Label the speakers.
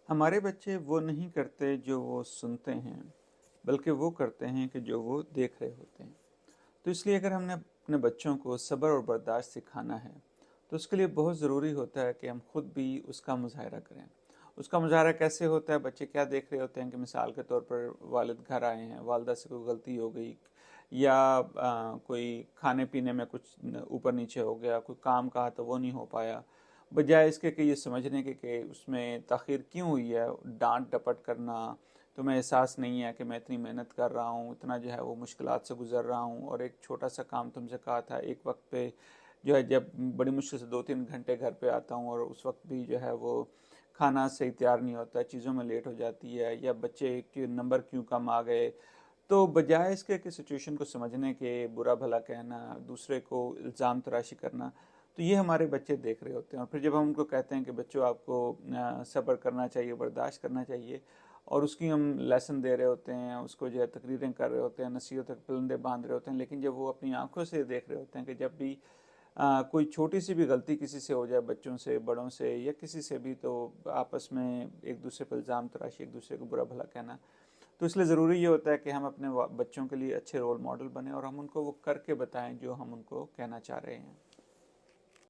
Speaker 1: हमारे बच्चे वो नहीं करते जो वो सुनते हैं, बल्कि वो करते हैं कि जो वो देख रहे होते हैं। तो इसलिए अगर हमने अपने बच्चों को सब्र और बर्दाश्त सिखाना है, तो उसके लिए बहुत ज़रूरी होता है कि हम खुद भी उसका मुज़ाहरा करें। उसका मुज़ाहरा कैसे होता है? बच्चे क्या देख रहे होते हैं कि मिसाल के तौर पर वालिद घर आए हैं, वालिदा से कोई गलती हो गई, या कोई खाने पीने में कुछ ऊपर नीचे हो गया, कोई काम कहा तो वो नहीं हो पाया। बजाय इसके कि ये समझने के उसमें ताख़ीर क्यों हुई है, डांट डपट करना, तुम्हें एहसास नहीं है कि मैं इतनी मेहनत कर रहा हूँ, इतना जो है वो मुश्किलात से गुजर रहा हूँ, और एक छोटा सा काम तुमसे कहा था, एक वक्त पे जो है जब बड़ी मुश्किल से 2-3 घंटे घर पे आता हूँ और उस वक्त भी जो है वो खाना सही तैयार नहीं होता, चीज़ों में लेट हो जाती है, या बच्चे के नंबर क्यों कम आ गए। तो बजाय इसके कि सिचुएशन को समझने के बुरा भला कहना, दूसरे को इल्ज़ाम तराशी करना, तो ये हमारे बच्चे देख रहे होते हैं। और फिर जब हम उनको कहते हैं कि बच्चों आपको सब्र करना चाहिए, बर्दाश्त करना चाहिए, और उसकी हम लेसन दे रहे होते हैं, उसको जो है तकरीरें कर रहे होते हैं, नसीहत तक पलंदे बांध रहे होते हैं, लेकिन जब वो अपनी आंखों से देख रहे होते हैं कि जब भी कोई छोटी सी भी गलती किसी से हो जाए, बच्चों से, बड़ों से, या किसी से भी, तो आपस में एक दूसरे पर इल्ज़ाम तराशी, एक दूसरे को बुरा भला कहना। तो इसलिए ज़रूरी ये होता है कि हम अपने बच्चों के लिए अच्छे रोल मॉडल बने और हम उनको वो करके बताएं जो हम उनको कहना चाह रहे हैं।